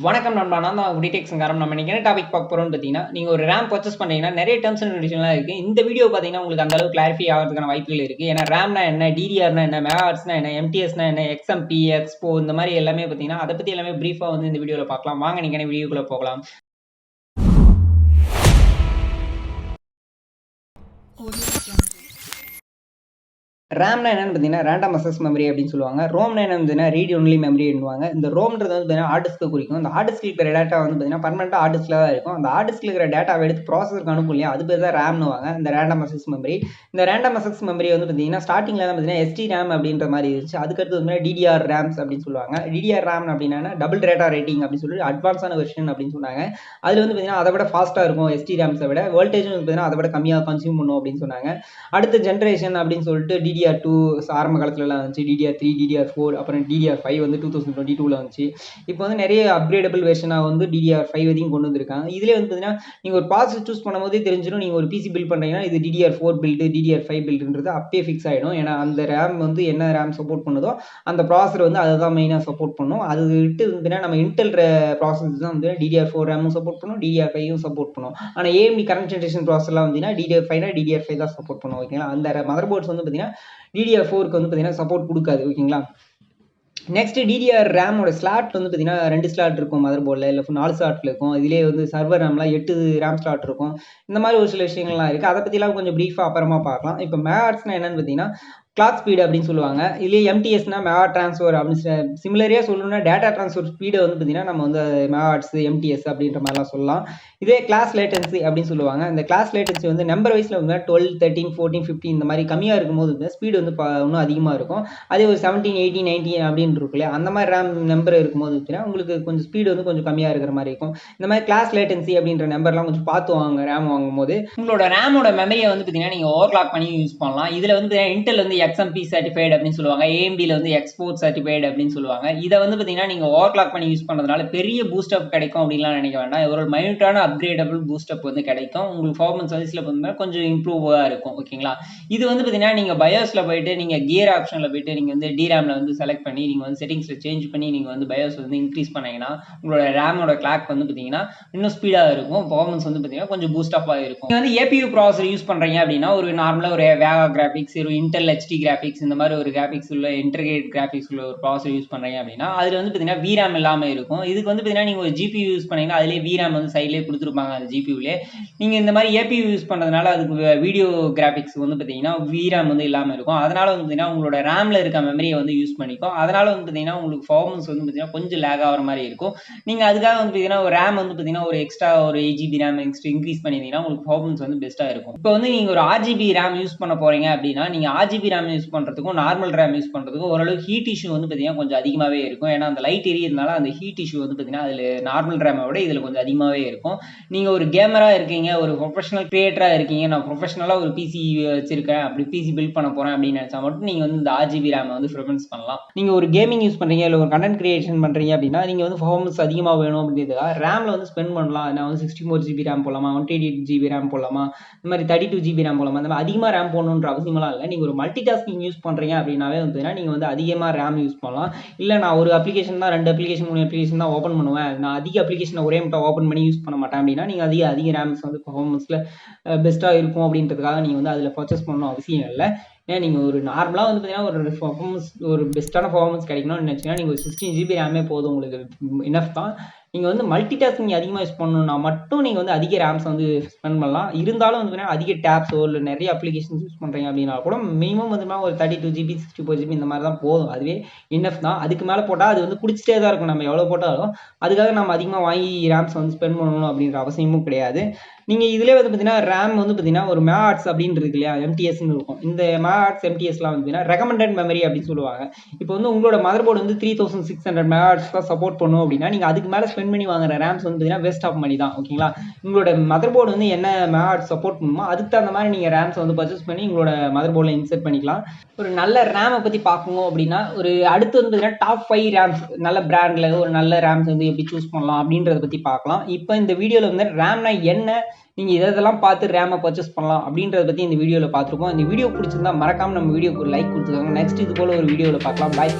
வணக்கம் நண்பா, நான் தான் DDR நம்ம இன்னைக்கு என்ன டாபிக் பார்க்க போறோம்னு பார்த்தீங்கன்னா, நீங்க ஒரு RAM பர்ச்சேஸ் பண்றீங்கன்னா நிறைய டெர்ம்ஸ் அண்ட் கண்டிஷன்லாம் இருக்கு. இந்த வீடியோ பார்த்தீங்கன்னா உங்களுக்கு அந்த அளவுக்கு கிளாரிஃபை ஆகிறதுக்கான வாய்ப்புகள் இருக்கு. ஏன்னா RAMனா என்ன, DDRனா என்ன, MHZனா என்ன, MTSனா என்ன, XMP, Expo இந்த மாதிரி எல்லாமே பார்த்தீங்கன்னா அதை பத்தி எல்லாமே பிரீஃபா வந்து இந்த வீடியோல பார்க்கலாம். வாங்க நீங்க வீடியோக்குள்ள போகலாம். ரேம்னா என்னன்னு பார்த்தீங்கன்னா ரேண்டம் அக்சஸ் மெமரி அப்படின்னு சொல்லுவாங்க. ரோம்னா என்ன பார்த்தீங்கன்னா ரீட் ஒன்லி மெமரின்னுவாங்க. இந்த ரோம்ன்றது வந்து பார்த்தீங்கன்னா ஹார்ட் டிஸ்க்கை குறிக்கும். இந்த ஹார்ட் டிஸ்கில் இருக்கிற டேட்டா வந்து பார்த்தீங்கன்னா பர்மனெண்ட்டாக ஹார்ட் டிஸ்கில் தான் இருக்கும். அந்த ஹார்ட் டிஸ்கில் இருக்கிற டேட்டாவை எடுத்து ப்ராசஸருக்கு அனுப்பும் இல்லையா, அது பேர் தான் ரேம்னுவாங்க. இந்த ரேண்டம் அக்சஸ் மெமரி. இந்த ரேண்டம் அக்சஸ் மெமரி வந்து பார்த்தீங்கன்னா ஸ்டார்டிங்கில் தான் பார்த்தீங்கன்னா எஸ்டி ரேம் அப்படின்ற மாதிரி இருந்துச்சு. அதுக்கடுத்து வந்து DDR ரேம்ஸ் அப்படின்னு சொல்லுவாங்க. DDR ரேம் அப்படின்னா டபுள் டேட்டா ரேட்டிங் அப்படின்னு சொல்லி அட்வான்ஸான வெர்ஷன் அப்படின்னு சொன்னாங்க. அதில் வந்து பார்த்தீங்கன்னா அதை விட ஃபாஸ்ட்டாக இருக்கும் எஸ்டி ரேம்ஸை விட. வோல்டேஜ் வந்து பார்த்தீங்கன்னா அதை விட கம்மியாக கன்சியூம் பண்ணும் அப்படின்னு சொன்னாங்க. அடுத்த ஜென்ரேஷன் அப்படின்னு சொல்லிட்டு DDR2 ஆரம்ப காலத்துலலாம் வந்துச்சு. DDR3, DDR4, அப்புறம் DDR5 வந்து 2022ல வந்துச்சு. இப்போ வந்து நிறைய அப்கிரேடபிள் வெர்ஷனாக வந்து DDR5 வரைக்கும் கொண்டு வந்திருக்காங்க. இதுலேயே வந்து பார்த்தீங்கன்னா நீங்கள் ஒரு ப்ராசஸ் சூஸ் பண்ணும்போதே தெரிஞ்சிடும். நீங்கள் ஒரு பிசி பில்ட் பண்ணுறீங்கன்னா இது DDR4 பில்டு, DDR5 பில்டுன்றது அப்பயே ஃபிக்ஸ் ஆகிடும். ஏன்னா அந்த ரேம் வந்து என்ன ரேம் சப்போர்ட் பண்ணுதோ அந்த ப்ராசஸர் வந்து அதை தான் மெயினாக சப்போர்ட் பண்ணும். அது விட்டு பார்த்தீங்கன்னா நம்ம இன்டெல் ப்ராசஸ் தான் வந்து DDR4 ரேமும் சப்போர்ட் பண்ணும், DDR5யும் சப்போர்ட் பண்ணும். ஆனால் AMD கரண்ட் ஜென்ரேஷன் ப்ராசஸ்லாம் வந்து DDR5 தான் சப்போர்ட் பண்ணும். ஓகேங்களா, அந்த மதர் போர்ட்ஸ் வந்து பார்த்தீங்கன்னா DDR4க்கு வந்து பார்த்தீங்கன்னா சப்போர்ட் கொடுக்காது. ஓகேங்களா, நெக்ஸ்ட் DDR ரேமோட ஸ்லாட் வந்து பார்த்தீங்கன்னா 2 ஸ்லாட் இருக்கும் மதர் போர்டில், இல்லை 4 ஸ்லாட்டில் இருக்கும். இதிலே வந்து சர்வர் ரேம்லாம் 8 ரேம் ஸ்லாட் இருக்கும். இந்த மாதிரி ஒரு சில விஷயங்கள்லாம் இருக்குது. அதை பற்றிலாம் கொஞ்சம் ப்ரீஃபாக அப்புறமா பார்க்கலாம். இப்போ மேட்ஸ்னா என்னன்னு பார்த்தீங்கன்னா கிளாக் ஸ்பீடு அப்படின்னு சொல்லுவாங்க. இதுலேயே MTSனா மெகா ட்ரான்ஸ்ஃபர் அப்படின்னு சிமிலரியாக சொல்லணும்னா டேட்டா ட்ரான்ஸ்ஃபர் ஸ்பீடை வந்து பார்த்தீங்கன்னா நம்ம வந்து மெகாட்ஸ், MTS அப்படின்ற மாதிரிலாம் சொல்லலாம். இதே கிளாஸ் லேட்டன்சி அப்படின்னு சொல்லுவாங்க. இந்த கிளாஸ் லேட்டன்சி வந்து நம்பர் வைஸில் வந்து 12, 13, 14, 15 இந்த மாதிரி கம்மியாக இருக்கும்போது ஸ்பீடு வந்து இன்னும் அதிகமாக இருக்கும். அதே ஒரு 17, 18, 19 அப்படின்னு இருக்குல்ல, அந்த மாதிரி ரேம் நம்பர் இருக்கும்போது பார்த்தீங்கன்னா உங்களுக்கு கொஞ்சம் ஸ்பீடு வந்து கொஞ்சம் கம்மியாக இருக்கிற மாதிரி இருக்கும். இந்த மாதிரி கிளாஸ் லேட்டன்சி அப்படின்ற நம்பர்லாம் கொஞ்சம் பார்த்து வாங்க ரேம் வாங்கும்போது. உங்களோட ரேமோட மெமரியை வந்து பார்த்தீங்கன்னா நீங்கள் ஓவர்க்ளாக் பண்ணி யூஸ் பண்ணலாம். இதில் வந்து இன்டெல் வந்து XMP சர்டிஃபைடு அப்படின்னு சொல்லுவாங்க, AMDல வந்து எக்ஸ்போர்ட் சர்டிஃபைடு அப்படின்னு சொல்லுவாங்க. இதை வந்து பார்த்தீங்கன்னா நீங்கள் ஓவர்க்ளாக் பண்ணி யூஸ் பண்ணுறதுனால பெரிய பூஸ்டப் கிடைக்கும் அப்படின்லாம் நினைக்க வேண்டாம். ஒரு மைனூட்டான அப்கிரேடபிள் பூஸ்டப் வந்து கிடைக்கும். உங்களுக்கு பர்ஃபார்மன்ஸ் வைஸ்ல பார்த்தீங்கன்னா கொஞ்சம் இம்ப்ரூவாக இருக்கும். ஓகேங்களா, இது வந்து பார்த்தீங்கன்னா நீங்கள் பயோஸ்ல போயிட்டு நீங்கள் கியர் ஆப்ஷனில் போயிட்டு நீங்கள் வந்து டிராம்ல வந்து செலக்ட் பண்ணி நீங்கள் வந்து செட்டிங்ஸில் சேஞ்ச் பண்ணி நீங்கள் வந்து பயோஸ் வந்து இன்க்ரீஸ் பண்ணீங்கன்னா உங்களோட ரேமோட கிளாக் வந்து பார்த்தீங்கன்னா இன்னும் ஸ்பீடாக இருக்கும். பர்ஃபார்மன்ஸ் வந்து பார்த்தீங்கன்னா கொஞ்சம் பூஸ்டப்பாக இருக்கும். நீங்கள் வந்து APU ப்ராசஸர் யூஸ் பண்ணுறீங்க அப்படின்னா ஒரு நார்மலாக ஒரு வேகா கிராஃபிக்ஸ், ஒரு இன்டெல் HD கிராஃபிக்ஸ் இந்த மாதிரி ஒரு கிராஃபிக்ஸ் உள்ள இன்டர்கிரேட் கிராஃபிக்ஸ் உள்ள ஒரு ப்ராசஸர் யூஸ் பண்ணுறீங்க அப்படின்னா அதில் வந்து பார்த்தீங்கன்னா VRAM இல்லாமல் இருக்கும். இதுக்கு வந்து பார்த்தீங்கன்னா நீங்கள் ஒரு GPU யூஸ் பண்ணீங்கன்னா அதிலே VRAM வந்து சைட்லேயே கொடுத்துருப்பாங்க. அந்த GPUலே நீங்கள் இந்த மாதிரி APU யூஸ் பண்ணுறதுனால அதுக்கு வீடியோ கிராஃபிக்ஸ் வந்து பார்த்தீங்கன்னா VRAM வந்து இல்லாமல் இருக்கும். அதனால வந்து பார்த்தீங்கன்னா உங்களோட ரேமில் இருக்க மெமரியை வந்து யூஸ் பண்ணிக்கும். அதனால வந்து பார்த்தீங்கன்னா உங்களுக்கு பர்ஃபார்மன்ஸ் வந்து பார்த்தீங்கன்னா கொஞ்சம் லேக் ஆகிற மாதிரி இருக்கும். நீங்கள் அதுக்காக வந்து பார்த்தீங்கன்னா ஒரு ரேம் வந்து பார்த்தீங்கன்னா ஒரு எக்ஸ்ட்ரா ஒரு 8GB ரேம் எக்ஸ்ட்ரா இன்க்ரீஸ் பண்ணியிருந்தீங்கன்னா உங்களுக்கு பர்ஃபார்மன்ஸ் வந்து பெஸ்ட்டாக இருக்கும். இப்போ வந்து நீங்கள் ஒரு 6GB ரேம் யூஸ் பண்ண போகிறீங்க அப்படின்னா நீங்கள் 6GB ரேம் யூஸ் பண்ணுறதுக்கும் நார்மல் ரேம் யூஸ் பண்ணுறதுக்கும் ஓரளவு ஹீட் இஷ்யூ வந்து பார்த்தீங்கன்னா கொஞ்சம் அதிகமாகவே இருக்கும். ஏன்னா அந்த லைட் எரியறதுனால அந்த ஹீட் இஷ்யூ வந்து பார்த்தீங்கன்னா அதில் நார்மல் ரேமை விட இதில் கொஞ்சம் அதிகமாகவே இருக்கும். நீங்கள் ஒரு கேமராக இருக்கீங்க, ஒரு ப்ரொஃபஷனல் கிரியேட்டராக இருக்கீங்க, நான் ப்ரொஃபஷனலாக ஒரு பிசி வச்சிருக்கேன், அப்படி பிசி பில்ட் பண்ண போகிறேன் அப்படின்னு நினச்சா மட்டும் நீங்கள் வந்து இந்த 6GB ரேமை வந்து ப்ரிஃபரன்ஸ் பண்ணலாம். நீங்கள் ஒரு கேமிங் யூஸ் பண்ணுறீங்க, இல்லை ஒரு கண்டென்ட் கிரியேஷன் பண்ணுறீங்க அப்படின்னா நீங்கள் வந்து பர்ஃபார்மன்ஸ் அதிகமாக வேணும் அப்படின்றதுக்காக ரேமில் வந்து ஸ்பெண்ட் பண்ணலாம். நான் வந்து 64GB ரேம் போடலாமா, 128GB ரேம் போடலாமா, இந்த மாதிரி 32GB ரேம் போடலாமா, இந்த மாதிரி அதிகமாக ரேம் போடணுன்ற அவசியமெல்லாம் இல்லை. நீங்கள் ஒரு மல்டி டாஸ்கிங் யூஸ் பண்ணுறீங்க அப்படின்னாவே வந்து நீங்கள் வந்து அதிகமாக ரேம் யூஸ் பண்ணலாம். இல்லை நான் ஒரு அப்ளிகேஷன் தான் 2 அப்ளிகேஷன் 3 அப்ளிகேஷன் தான் ஓப்பன் பண்ணுவேன், நான் அதிக அப்ளிகேஷனை ஒரே மட்டும் ஓப்பன் பண்ணி யூஸ் பண்ண மாட்டேன் அப்படின்னா நீங்கள் அதிக ரேம்ஸ் வந்து பர்ஃபார்மன்ஸில் பெஸ்ட்டாக இருக்கும் அப்படின்றதுக்காக நீங்கள் வந்து அதில் பர்ச்சேஸ் பண்ணணும் அவசியம் இல்லை. ஏன்னா நீங்கள் ஒரு நார்மலாக வந்து பார்த்தீங்கன்னா ஒரு பர்ஃபார்மன்ஸ் ஒரு பெஸ்ட்டான பர்ஃபார்மன்ஸ் கிடைக்கணும்னு நினச்சிங்கன்னா நீங்கள் ஒரு 16GB ரேமே போதும், உங்களுக்கு இனஃப் தான். நீங்கள் வந்து மல்டி டாஸ்கிங் அதிகமாக யூஸ் பண்ணணும்னா மட்டும் நீங்கள் வந்து அதிக ரேம்ஸ் வந்து ஸ்பெண்ட் பண்ணலாம். இருந்தாலும் வந்து அதிக டேப்ஸோ இல்லை நிறைய அப்ளிகேஷன்ஸ் யூஸ் பண்ணுறீங்க அப்படின்னா கூட மினிமம் வந்து ஒரு 32GB 64GB இந்த மாதிரி தான் போதும், அதுவே இனஃப் தான். அதுக்கு மேலே போட்டால் அது வந்து குடிச்சிட்டே தான் இருக்கும். நம்ம எவ்வளோ போட்டாலும் அதுக்காக நம்ம அதிகமாக வாங்கி ரேம்ஸ் வந்து ஸ்பெண்ட் பண்ணணும் அப்படின்ற அவசியமும் கிடையாது. நீங்கள் இதிலே வந்து பார்த்தீங்கன்னா ரேம் வந்து பார்த்தீங்கன்னா ஒரு மேட்ஸ் அப்படின்னு இருக்கு இல்லையா, MTSன்னு இருக்கும். இந்த மேட்ஸ் MTSலாம் வந்து பார்த்தீங்கன்னா ரெக்கமெண்டட் மெமரி அப்படின்னு சொல்லுவாங்க. இப்போ வந்து உங்களோட மதர் போர்டு வந்து 3600 மேட்ஸ் தான் சப்போர்ட் பண்ணும் அப்படின்னா நீங்கள் அதுக்கு மேலே ஸ்பெண்ட் பண்ணி வாங்குற ரேம்ஸ் வந்து பார்த்தீங்கன்னா வேஸ்ட் ஆஃப் மணி தான். ஓகேங்களா, உங்களோட மதர் போர்டு வந்து என்ன மேட்ஸ் சப்போர்ட் பண்ணுமோ அதுக்கு தகுந்த மாதிரி நீங்கள் ரேம்ஸ் வந்து பர்ச்சேஸ் பண்ணி உங்களோட மதர் போர்டில் இன்செர்ட் பண்ணிக்கலாம். ஒரு நல்ல ரேமை பற்றி பார்க்கணும் அப்படின்னா ஒரு அடுத்து வந்து பார்த்தீங்கன்னா டாப் 5 ரேம்ஸ் நல்ல பிராண்டில் ஒரு நல்ல ரேம்ஸ் வந்து எப்படி சூஸ் பண்ணலாம் அப்படின்றத பற்றி பார்க்கலாம். இப்போ இந்த வீடியோவில் வந்து ரேம்னா என்ன, நீங்கள் இதெல்லாம் பார்த்து ரேமை பர்ச்சேஸ் பண்ணலாம் அப்படின்றத பற்றி இந்த வீடியோவில் பார்த்துருக்கோம். இந்த வீடியோ பிடிச்சிருந்தா மறக்காமல் நம்ம வீடியோக்கு ஒரு லைக் கொடுத்துக்கோங்க. நெக்ஸ்ட் இது போல் ஒரு வீடியோவில் பார்க்கலாம். பாய்.